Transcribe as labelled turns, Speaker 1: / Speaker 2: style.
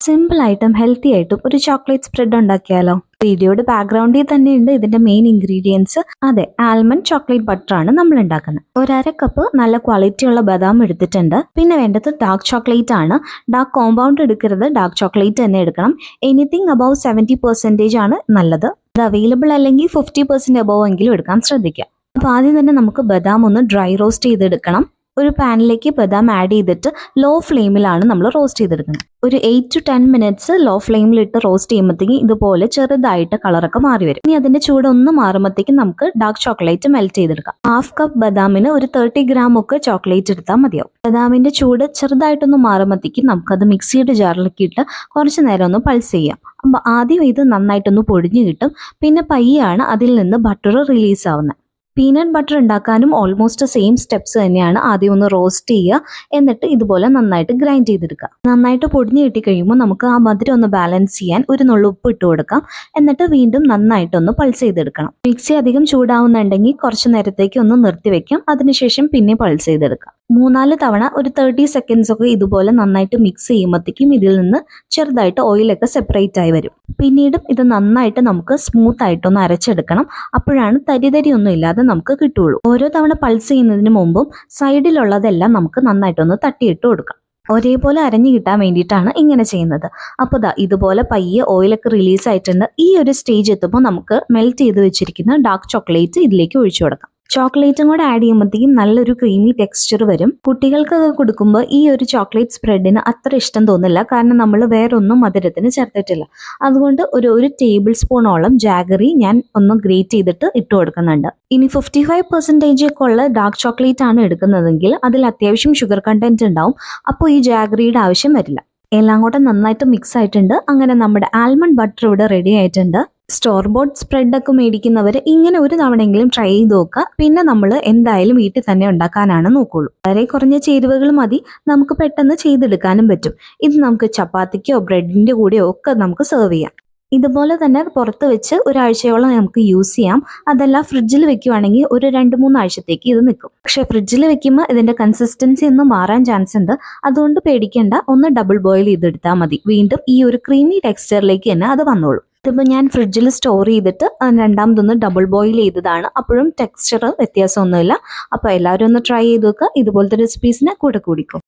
Speaker 1: Simple ആയിട്ടും healthy ആയിട്ടും ഒരു ചോക്ലേറ്റ് സ്പ്രെഡ് ഉണ്ടാക്കിയാലോ? വീഡിയോയുടെ ബാക്ക്ഗ്രൗണ്ടിൽ തന്നെയുണ്ട് ഇതിന്റെ മെയിൻ ഇൻഗ്രീഡിയൻസ്. അതെ, ആൽമണ്ട് ചോക്ലേറ്റ് ബട്ടർ ആണ് നമ്മൾ ഉണ്ടാക്കുന്നത്. ഒരു അര കപ്പ് നല്ല ക്വാളിറ്റി ഉള്ള ബദാം എടുത്തിട്ടുണ്ട്. പിന്നെ വേണ്ടത് ഡാർക്ക് ചോക്ലേറ്റ് ആണ്. ഡാർക്ക് കോമ്പൗണ്ട് എടുക്കരുത്, ഡാർക്ക് ചോക്ലേറ്റ് തന്നെ എടുക്കണം. എനിത്തിങ് അബവ് 70% ആണ് നല്ലത്. ഇത് അവൈലബിൾ അല്ലെങ്കിൽ 50% അബവ് എങ്കിലും എടുക്കാൻ ശ്രദ്ധിക്കുക. അപ്പോൾ ആദ്യം തന്നെ നമുക്ക് ബദാം ഒന്ന് ഡ്രൈ റോസ്റ്റ് ചെയ്തെടുക്കണം. ഒരു പാനിലേക്ക് ബദാം ആഡ് ചെയ്തിട്ട് ലോ ഫ്ലെയിമിലാണ് നമ്മൾ റോസ്റ്റ് ചെയ്തെടുക്കുന്നത്. ഒരു 8 to 10 മിനിറ്റ്സ് ലോ ഫ്ലെയിമിലിട്ട് റോസ്റ്റ് ചെയ്യുമ്പോഴത്തേക്കും ഇതുപോലെ ചെറുതായിട്ട് കളറൊക്കെ മാറി വരും. ഇനി അതിന്റെ ചൂടൊന്ന് മാറുമ്പോഴത്തേക്കും നമുക്ക് ഡാർക്ക് ചോക്ലേറ്റ് മെൽറ്റ് ചെയ്തെടുക്കാം. ഹാഫ് കപ്പ് ബദാമിന് ഒരു 30 ഗ്രാം ഒക്കെ ചോക്ലേറ്റ് എടുത്താൽ മതിയാവും. ബദാമിന്റെ ചൂട് ചെറുതായിട്ടൊന്ന് മാറുമ്പോഴത്തേക്കും നമുക്കത് മിക്സിയുടെ ജാറിലേക്ക് ഇട്ട് കുറച്ച് നേരം ഒന്ന് പൾസ് ചെയ്യാം. അപ്പോൾ ആദ്യം ഇത് നന്നായിട്ടൊന്ന് പൊടിഞ്ഞു കിട്ടും. പിന്നെ പയ്യാണ് അതിൽ നിന്ന് ബട്ടർ റിലീസ് ആവുന്നത്. പീനട്ട് ബട്ടർ ഉണ്ടാക്കാനും ഓൾമോസ്റ്റ് സെയിം സ്റ്റെപ്സ് തന്നെയാണ്. ആദ്യം ഒന്ന് റോസ്റ്റ് ചെയ്യുക, എന്നിട്ട് ഇതുപോലെ നന്നായിട്ട് ഗ്രൈൻഡ് ചെയ്തെടുക്കുക. നന്നായിട്ട് പൊടിഞ്ഞു കിട്ടി കഴിയുമ്പോൾ നമുക്ക് ആ മധുരം ഒന്ന് ബാലൻസ് ചെയ്യാൻ ഒരു നുള്ളു ഉപ്പ് ഇട്ട് കൊടുക്കാം. എന്നിട്ട് വീണ്ടും നന്നായിട്ടൊന്ന് പൾസ് ചെയ്തെടുക്കണം. മിക്സി അധികം ചൂടാവുന്നുണ്ടെങ്കിൽ കുറച്ച് നേരത്തേക്ക് ഒന്ന് നിർത്തി വെക്കാം. അതിനുശേഷം പിന്നെ പൾസ് ചെയ്തെടുക്കാം. 3-4 തവണ ഒരു 30 സെക്കൻഡ്സ് ഒക്കെ ഇതുപോലെ നന്നായിട്ട് മിക്സ് ചെയ്യുമ്പോഴത്തേക്കും ഇതിൽ നിന്ന് ചെറുതായിട്ട് ഓയിലൊക്കെ സെപ്പറേറ്റ് ആയി വരും. പിന്നീടും ഇത് നന്നായിട്ട് നമുക്ക് സ്മൂത്ത് ആയിട്ടൊന്ന് അരച്ചെടുക്കണം. അപ്പോഴാണ് തരി ഒന്നും ഇല്ലാതെ നമുക്ക് കിട്ടുള്ളൂ. ഓരോ തവണ പൾസ് ചെയ്യുന്നതിന് മുമ്പും സൈഡിലുള്ളതെല്ലാം നമുക്ക് നന്നായിട്ടൊന്ന് തട്ടിയിട്ട് കൊടുക്കാം. ഒരേപോലെ അരഞ്ഞു കിട്ടാൻ വേണ്ടിയിട്ടാണ് ഇങ്ങനെ ചെയ്യുന്നത്. അപ്പോൾ ഇതുപോലെ പയ്യെ ഓയിലൊക്കെ റിലീസ് ആയിട്ടുണ്ട്. ഈ ഒരു സ്റ്റേജ് എത്തുമ്പോൾ നമുക്ക് മെൽറ്റ് ചെയ്ത് വെച്ചിരിക്കുന്ന ഡാർക്ക് ചോക്ലേറ്റ് ഇതിലേക്ക് ഒഴിച്ചു കൊടുക്കാം. ചോക്ലേറ്റും കൂടെ ആഡ് ചെയ്യുമ്പോഴത്തേക്കും നല്ലൊരു ക്രീമി ടെക്സ്ചർ വരും. കുട്ടികൾക്കൊക്കെ കൊടുക്കുമ്പോൾ ഈ ഒരു ചോക്ലേറ്റ് സ്പ്രെഡിന് അത്ര ഇഷ്ടം തോന്നില്ല, കാരണം നമ്മൾ വേറൊന്നും മധുരത്തിന് ചേർത്തിട്ടില്ല. അതുകൊണ്ട് ഒരു ടേബിൾ സ്പൂണോളം ജാഗറി ഞാൻ ഒന്ന് ഗ്രേറ്റ് ചെയ്തിട്ട് ഇട്ട് കൊടുക്കുന്നുണ്ട്. ഇനി 55% ഒക്കെ ഉള്ള ഡാർക്ക് ചോക്ലേറ്റ് ആണ് എടുക്കുന്നതെങ്കിൽ അതിൽ അത്യാവശ്യം ഷുഗർ കണ്ടന്റ് ഉണ്ടാവും. അപ്പോൾ ഈ ജാഗറിയുടെ ആവശ്യം വരില്ല. എല്ലാം കൂടെ നന്നായിട്ട് മിക്സ് ആയിട്ടുണ്ട്. അങ്ങനെ നമ്മുടെ ആൽമണ്ട് ബട്ടർ ഇവിടെ റെഡി ആയിട്ടുണ്ട്. സ്റ്റോർ ബോട്ട് സ്പ്രെഡൊക്കെ മേടിക്കുന്നവർ ഇങ്ങനെ ഒരു തവണയെങ്കിലും ട്രൈ ചെയ്ത് നോക്കുക. പിന്നെ നമ്മൾ എന്തായാലും വീട്ടിൽ തന്നെ ഉണ്ടാക്കാനാണ് നോക്കുള്ളൂ. വളരെ കുറഞ്ഞ ചേരുവകൾ മതി, നമുക്ക് പെട്ടെന്ന് ചെയ്തെടുക്കാനും പറ്റും. ഇത് നമുക്ക് ചപ്പാത്തിക്കോ ബ്രെഡിന്റെ കൂടെയോ ഒക്കെ നമുക്ക് സെർവ് ചെയ്യാം. ഇതുപോലെ തന്നെ പുറത്ത് വെച്ച് ഒരാഴ്ചയോളം നമുക്ക് യൂസ് ചെയ്യാം. അതല്ല ഫ്രിഡ്ജിൽ വെക്കുവാണെങ്കിൽ ഒരു 2-3 ആഴ്ചത്തേക്ക് ഇത് നിൽക്കും. പക്ഷെ ഫ്രിഡ്ജിൽ വെക്കുമ്പോൾ ഇതിന്റെ കൺസിസ്റ്റൻസി ഒന്ന് മാറാൻ ചാൻസ് ഉണ്ട്. അതുകൊണ്ട് പേടിക്കേണ്ട, ഒന്ന് ഡബിൾ ബോയിൽ ചെയ്തെടുത്താൽ മതി. വീണ്ടും ഈ ഒരു ക്രീമി ടെക്സ്ചറിലേക്ക് തന്നെ അത് വന്നോളൂ. ഇതിപ്പോൾ ഞാൻ ഫ്രിഡ്ജിൽ സ്റ്റോർ ചെയ്തിട്ട് രണ്ടാമതൊന്ന് ഡബിൾ ബോയിൽ ചെയ്തതാണ്. അപ്പോഴും ടെക്സ്ചർ വ്യത്യാസമൊന്നുമില്ല. അപ്പോൾ എല്ലാവരും ഒന്ന് ട്രൈ ചെയ്ത് നോക്കുക. ഇതുപോലത്തെ റെസിപ്പീസിനെ കൂടെ കൂടിക്കും.